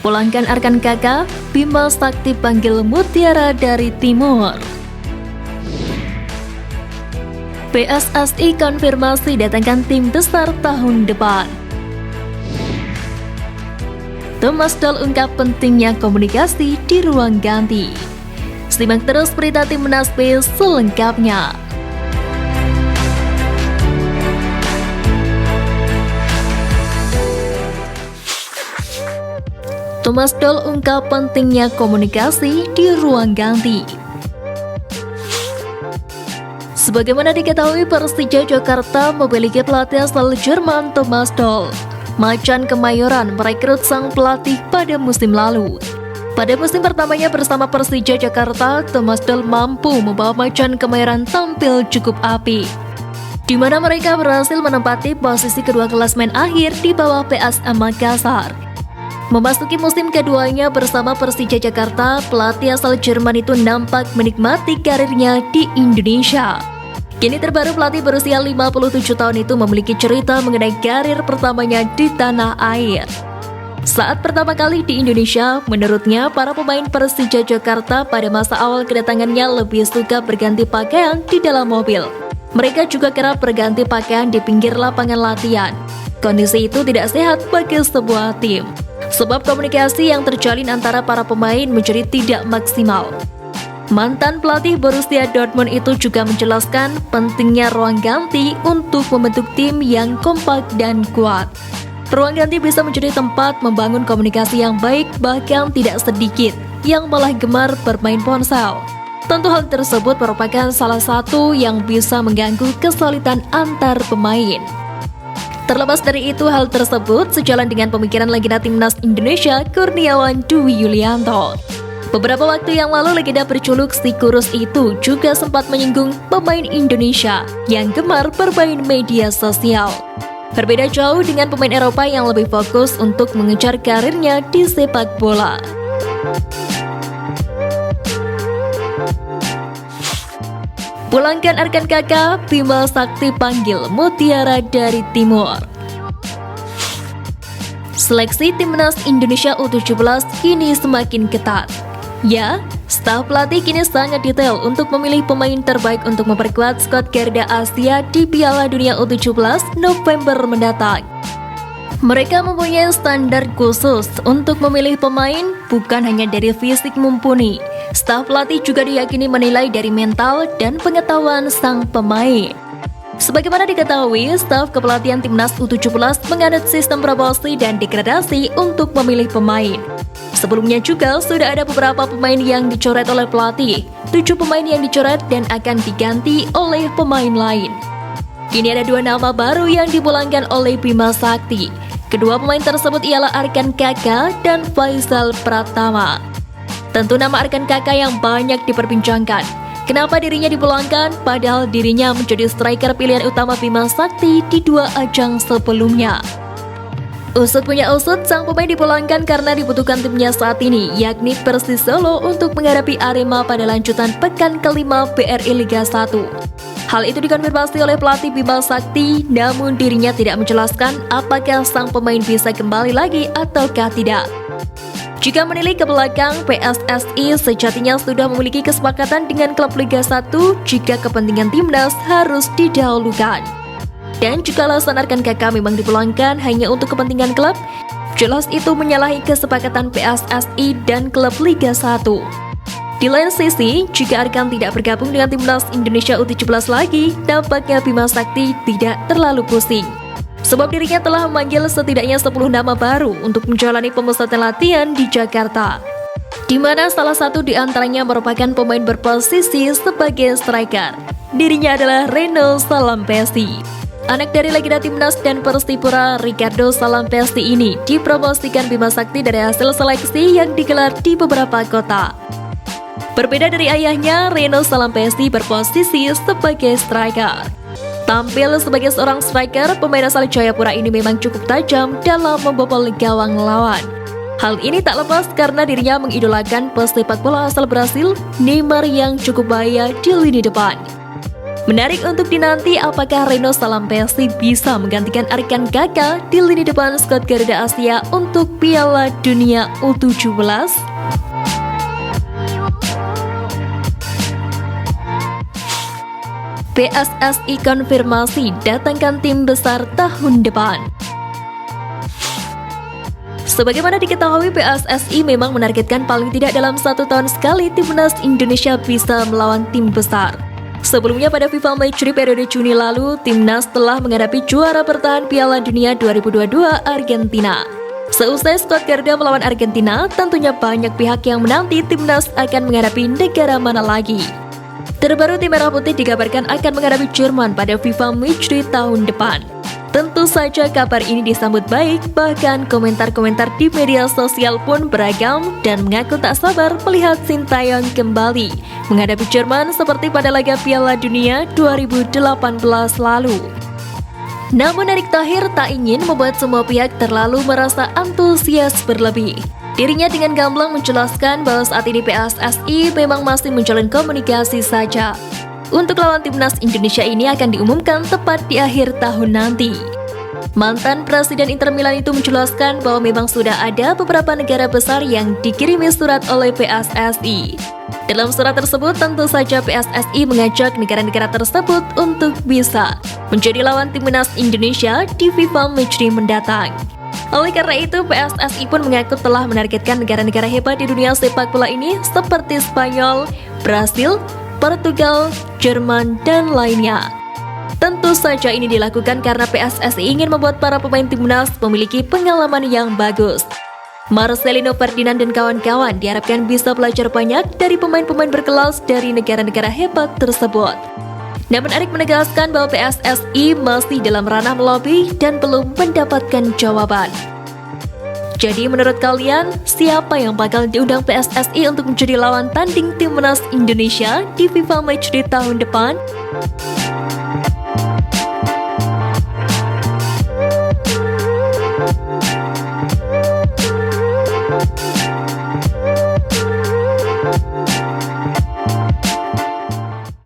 Pulangkan Arkan Kakak, Bima Sakti panggil Mutiara dari Timur. PSSI konfirmasi datangkan tim besar tahun depan. Thomas Doll ungkap pentingnya komunikasi di ruang ganti. Simak terus berita Timnas B selengkapnya. Thomas Doll ungkap pentingnya komunikasi di ruang ganti. Sebagaimana diketahui, Persija Jakarta memiliki pelatih asal Jerman Thomas Doll. Macan Kemayoran merekrut sang pelatih pada musim lalu. Pada musim pertamanya bersama Persija Jakarta, Thomas Doll mampu membawa Macan Kemayoran tampil cukup apik, di mana mereka berhasil menempati posisi kedua klasemen akhir di bawah PSM Makassar. Memasuki musim keduanya bersama Persija Jakarta, pelatih asal Jerman itu nampak menikmati karirnya di Indonesia. Kini terbaru pelatih berusia 57 tahun itu memiliki cerita mengenai karir pertamanya di tanah air. Saat pertama kali di Indonesia, menurutnya para pemain Persija Jakarta pada masa awal kedatangannya lebih suka berganti pakaian di dalam mobil. Mereka juga kerap berganti pakaian di pinggir lapangan latihan. Kondisi itu tidak sehat bagi sebuah tim, sebab komunikasi yang terjalin antara para pemain menjadi tidak maksimal. Mantan pelatih Borussia Dortmund itu juga menjelaskan pentingnya ruang ganti untuk membentuk tim yang kompak dan kuat. Ruang ganti bisa menjadi tempat membangun komunikasi yang baik, bahkan tidak sedikit yang malah gemar bermain ponsel. Tentu hal tersebut merupakan salah satu yang bisa mengganggu kesolidan antar pemain. Terlepas dari itu, hal tersebut sejalan dengan pemikiran legenda Timnas Indonesia Kurniawan Dwi Yulianto. Beberapa waktu yang lalu, legenda berjuluk si kurus itu juga sempat menyinggung pemain Indonesia yang gemar bermain media sosial. Berbeda jauh dengan pemain Eropa yang lebih fokus untuk mengejar karirnya di sepak bola. Pulangkan Arkan Kakak, Bima Sakti panggil Mutiara dari Timur. Seleksi Timnas Indonesia U17 kini semakin ketat. Ya, staf pelatih kini sangat detail untuk memilih pemain terbaik untuk memperkuat skuad Garuda Asia di Piala Dunia U17 November mendatang. Mereka mempunyai standar khusus untuk memilih pemain, bukan hanya dari fisik mumpuni. Staf pelatih juga diyakini menilai dari mental dan pengetahuan sang pemain. Sebagaimana diketahui, staf kepelatihan Timnas U17 menganut sistem promosi dan degradasi untuk memilih pemain. Sebelumnya juga sudah ada beberapa pemain yang dicoret oleh pelatih, 7 pemain yang dicoret dan akan diganti oleh pemain lain. Kini ada 2 nama baru yang dipulangkan oleh Bima Sakti. Kedua pemain tersebut ialah Arkan Kakak dan Faisal Pratama. Tentu nama Arkan Kakak yang banyak diperbincangkan. Kenapa dirinya dipulangkan padahal dirinya menjadi striker pilihan utama Bima Sakti di 2 ajang sebelumnya? Usut punya usut, sang pemain dipulangkan karena dibutuhkan timnya saat ini, yakni Persis Solo untuk menghadapi Arema pada lanjutan pekan kelima BRI Liga 1. Hal itu dikonfirmasi oleh pelatih Bima Sakti, namun dirinya tidak menjelaskan apakah sang pemain bisa kembali lagi ataukah tidak. Jika menilik ke belakang, PSSI sejatinya sudah memiliki kesepakatan dengan klub Liga 1 jika kepentingan timnas harus didahulukan. Dan jika alasan Arkan Kakak memang dipulangkan hanya untuk kepentingan klub, jelas itu menyalahi kesepakatan PSSI dan klub Liga 1. Di lain sisi, jika Arkan tidak bergabung dengan Timnas Indonesia U17 lagi, tampaknya Bima Sakti tidak terlalu pusing. Sebab dirinya telah memanggil setidaknya 10 nama baru untuk menjalani pemusatan latihan di Jakarta, di mana salah satu di antaranya merupakan pemain berposisi sebagai striker. Dirinya adalah Reno Salampesi. Anak dari legenda Timnas dan Persipura, Ricardo Salampesi ini dipromosikan Bima Sakti dari hasil seleksi yang digelar di beberapa kota. Berbeda dari ayahnya, Reno Salampesi berposisi sebagai striker. Tampil sebagai seorang striker, pemain asal Jayapura ini memang cukup tajam dalam membobol gawang lawan. Hal ini tak lepas karena dirinya mengidolakan pesepak bola asal Brasil, Neymar yang cukup bahaya di lini depan. Menarik untuk dinanti apakah Reno Salampesi bisa menggantikan Arikan Kakak di lini depan skuad Garuda Asia untuk Piala Dunia U17? PSSI konfirmasi datangkan tim besar tahun depan. Sebagaimana diketahui, PSSI memang menargetkan paling tidak dalam 1 tahun sekali timnas Indonesia bisa melawan tim besar. Sebelumnya pada FIFA Matchday periode Juni lalu, timnas telah menghadapi juara bertahan Piala Dunia 2022 Argentina. Seusai skuad Garuda melawan Argentina, tentunya banyak pihak yang menanti timnas akan menghadapi negara mana lagi. Terbaru tim Merah Putih dikabarkan akan menghadapi Jerman pada FIFA Matchday tahun depan. Tentu saja kabar ini disambut baik, bahkan komentar-komentar di media sosial pun beragam dan mengaku tak sabar melihat Sintayong kembali menghadapi Jerman seperti pada laga Piala Dunia 2018 lalu. Namun Erick Thohir tak ingin membuat semua pihak terlalu merasa antusias berlebih. Dirinya dengan gamblang menjelaskan bahwa saat ini PSSI memang masih menjalin komunikasi saja. Untuk lawan timnas Indonesia ini akan diumumkan tepat di akhir tahun nanti. Mantan Presiden Inter Milan itu menjelaskan bahwa memang sudah ada beberapa negara besar yang dikirimi surat oleh PSSI. Dalam surat tersebut tentu saja PSSI mengajak negara-negara tersebut untuk bisa menjadi lawan timnas Indonesia di FIFA Matchday mendatang. Oleh karena itu, PSSI pun mengaku telah menargetkan negara-negara hebat di dunia sepak bola ini seperti Spanyol, Brasil, Portugal, Jerman, dan lainnya. Tentu saja ini dilakukan karena PSSI ingin membuat para pemain timnas memiliki pengalaman yang bagus. Marcelino Ferdinand dan kawan-kawan diharapkan bisa belajar banyak dari pemain-pemain berkelas dari negara-negara hebat tersebut. Namun Erick menegaskan bahwa PSSI masih dalam ranah melobi dan belum mendapatkan jawaban. Jadi menurut kalian, siapa yang bakal diundang PSSI untuk menjadi lawan tanding timnas Indonesia di FIFA Matchday tahun depan?